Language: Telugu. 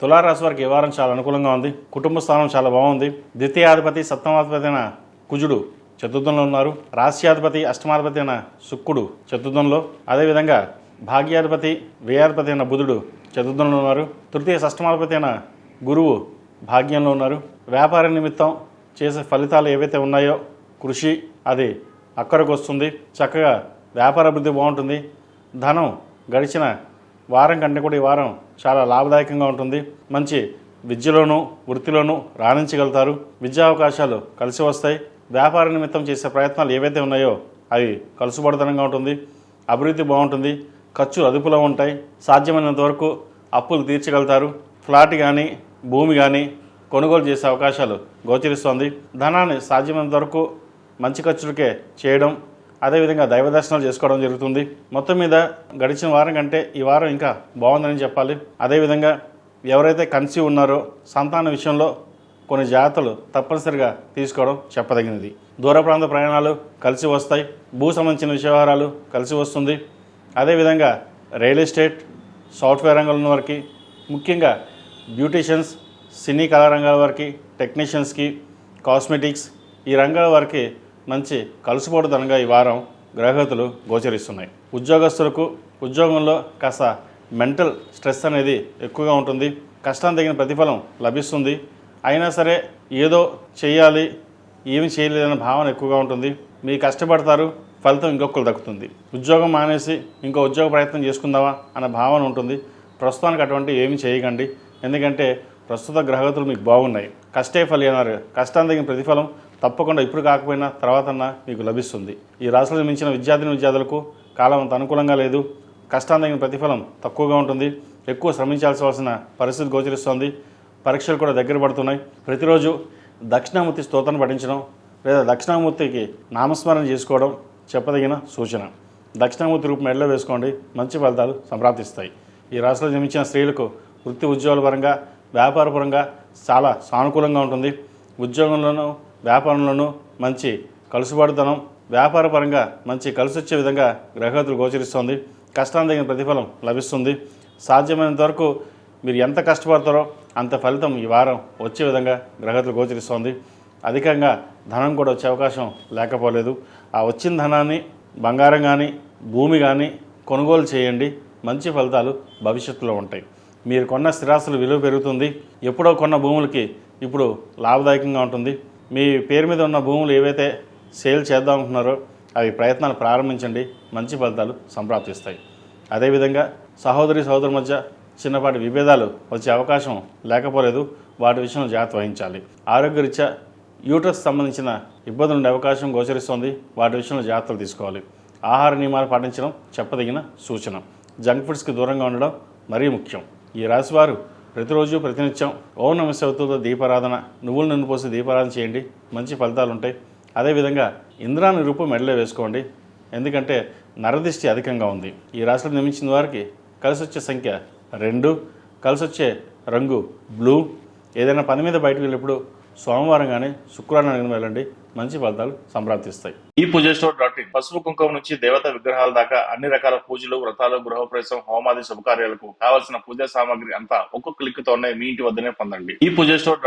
తులారాశి వారికి ఈ వారం చాలా అనుకూలంగా ఉంది. కుటుంబ స్థానం చాలా బాగుంది. ద్వితీయాధిపతి సప్తమాధిపతి అయిన కుజుడు చతుర్థంలో ఉన్నారు. రాశ్యాధిపతి అష్టమాధిపతి అయిన శుక్రుడు చతుర్థంలో, అదేవిధంగా భాగ్యాధిపతి వ్యయాధిపతి అయిన బుధుడు చతుర్థంలో ఉన్నారు. తృతీయ షష్టమాధిపతి అయిన గురువు భాగ్యంలో ఉన్నారు. వ్యాపార నిమిత్తం చేసే ఫలితాలు ఏవైతే ఉన్నాయో కృషి అది అక్కడికి వస్తుంది. చక్కగా వ్యాపార అభివృద్ధి బాగుంటుంది. ధనం గడిచిన వారం కంటే కూడా ఈ వారం చాలా లాభదాయకంగా ఉంటుంది. మంచి విద్యలోనూ వృత్తిలోనూ రాణించగలుగుతారు. విద్యా అవకాశాలు కలిసి వస్తాయి. వ్యాపార నిమిత్తం చేసే ప్రయత్నాలు ఏవైతే ఉన్నాయో అవి కలుసుబడతనంగా ఉంటుంది. అభివృద్ధి బాగుంటుంది. ఖర్చులు అదుపులో ఉంటాయి. సాధ్యమైనంత వరకు అప్పులు తీర్చగలుగుతారు. ఫ్లాట్ కానీ భూమి కానీ కొనుగోలు చేసే అవకాశాలు గోచరిస్తోంది. ధనాన్ని సాధ్యమైనంత వరకు మంచి ఖర్చులకే చేయడం, అదేవిధంగా దైవ దర్శనాలు చేసుకోవడం జరుగుతుంది. మొత్తం మీద గడిచిన వారం కంటే ఈ వారం ఇంకా బాగుందని చెప్పాలి. అదేవిధంగా ఎవరైతే కన్సీవ్ ఉన్నారో సంతాన విషయంలో కొన్ని జాగ్రత్తలు తప్పనిసరిగా తీసుకోవడం చెప్పదగినది. దూర ప్రాంత ప్రయాణాలు కలిసి వస్తాయి. భూ సంబంధించిన వ్యవహారాలు కలిసి వస్తుంది. అదేవిధంగా రియల్ ఎస్టేట్, సాఫ్ట్వేర్ రంగంలో ఉన్న వారికి, ముఖ్యంగా బ్యూటీషియన్స్, సినీ కళా రంగాల వారికి, టెక్నీషియన్స్కి, కాస్మెటిక్స్ ఈ రంగాల వారికి మంచి కలుసుపోటుదనంగా ఈ వారం గ్రహగతులు గోచరిస్తున్నాయి. ఉద్యోగస్తులకు ఉద్యోగంలో కాస్త మెంటల్ స్ట్రెస్ అనేది ఎక్కువగా ఉంటుంది. కష్టం తగిన ప్రతిఫలం లభిస్తుంది. అయినా సరే ఏదో చేయాలి, ఏమి చేయలేదన్న భావన ఎక్కువగా ఉంటుంది. మీరు కష్టపడతారు, ఫలితం ఇంకొకరు దక్కుతుంది. ఉద్యోగం మానేసి ఇంకో ఉద్యోగ ప్రయత్నం చేసుకుందామా అన్న భావన ఉంటుంది. ప్రస్తుతానికి అటువంటి ఏమి చేయకండి. ఎందుకంటే ప్రస్తుత గ్రహగతులు మీకు బాగున్నాయి. కష్టే ఫలి అన్నారు. కష్టం తగిన ప్రతిఫలం తప్పకుండా ఇప్పుడు కాకపోయినా తర్వాతన్నా మీకు లభిస్తుంది. ఈ రాశిలో మించిన విద్యార్థులకు కాలం అంత అనుకూలంగా లేదు. కష్టాన్ని తగిన ప్రతిఫలం తక్కువగా ఉంటుంది. ఎక్కువ శ్రమించాల్సిన పరిస్థితి గోచరిస్తోంది. పరీక్షలు కూడా దగ్గర పడుతున్నాయి. ప్రతిరోజు దక్షిణామూర్తి స్తోత్రం పఠించడం లేదా దక్షిణామూర్తికి నామస్మరణ చేసుకోవడం చెప్పదగిన సూచన. దక్షిణామూర్తి రూపం మెడలో వేసుకోండి. మంచి ఫలితాలు సంప్రాప్తిస్తాయి. ఈ రాశిలో జన్మించిన స్త్రీలకు వృత్తి ఉద్యోగాల పరంగా, వ్యాపారపరంగా చాలా సానుకూలంగా ఉంటుంది. ఉద్యోగంలోనూ వ్యాపారంలోనూ మంచి కలుసుబాటుతనం, వ్యాపారపరంగా మంచి కలిసి వచ్చే విధంగా గ్రహగతులు గోచరిస్తోంది. కష్టాన్ని తగిన ప్రతిఫలం లభిస్తుంది. సాధ్యమైనంత వరకు మీరు ఎంత కష్టపడతారో అంత ఫలితం ఈ వారం వచ్చే విధంగా గ్రహగతులు గోచరిస్తోంది. అధికంగా ధనం కూడా వచ్చే అవకాశం లేకపోలేదు. ఆ వచ్చిన ధనాన్ని బంగారం కానీ భూమి కానీ కొనుగోలు చేయండి. మంచి ఫలితాలు భవిష్యత్తులో ఉంటాయి. మీరు కొన్న స్థిరాస్తుల విలువ పెరుగుతుంది. ఎప్పుడో కొన్న భూములకి ఇప్పుడు లాభదాయకంగా ఉంటుంది. మీ పేరు మీద ఉన్న భూములు ఏవైతే సేల్ చేద్దాం అనుకున్నారో అవి ప్రయత్నాలు ప్రారంభించండి. మంచి ఫలితాలు సంప్రాప్తిస్తాయి. అదేవిధంగా సహోదరుల మధ్య చిన్నపాటి విభేదాలు వచ్చే అవకాశం లేకపోలేదు. వాటి విషయంలో జాగ్రత్త వహించాలి. ఆరోగ్యరీత్యా యూట్రస్ సంబంధించిన ఇబ్బందులు ఉండే అవకాశం గోచరిస్తోంది. వాటి విషయంలో జాగ్రత్తలు తీసుకోవాలి. ఆహార నియమాలు పాటించడం చెప్పదగిన సూచన. జంక్ ఫుడ్స్కి దూరంగా ఉండడం మరీ ముఖ్యం. ఈ రాశివారు ప్రతిరోజు ప్రతినిత్యం ఓం నమః శివాయతో దీపారాధన, నువ్వులు నూనె పోసి దీపారాధన చేయండి. మంచి ఫలితాలు ఉంటాయి. అదేవిధంగా ఇంద్రాని రూపం మెడలో వేసుకోండి. ఎందుకంటే నరదిష్టి అధికంగా ఉంది. ఈ రాశిలో నిర్మించిన వారికి కలిసి వచ్చే సంఖ్య 2, కలిసి వచ్చే రంగు బ్లూ. ఏదైనా పని మీద బయటకు వెళ్ళినప్పుడు సోమవారం కానీ శుక్రవారం వెళ్ళండి. మంచి ఫలితాలు సంప్రాప్తిస్తాయి. ఈ పూజస్టోర్.in పసుపు కుంకుమ నుంచి దేవత విగ్రహాల దాకా అన్ని రకాల పూజలు, వ్రతాలు, గృహప్రవేశం, హోమాది శుభకార్యాలకు కావలసిన పూజా సామాగ్రి అంతా ఒక్కొక్క క్లిక్ తోనే మీ ఇంటి వద్దనే పొందండి. ఈ పూజస్టోర్.in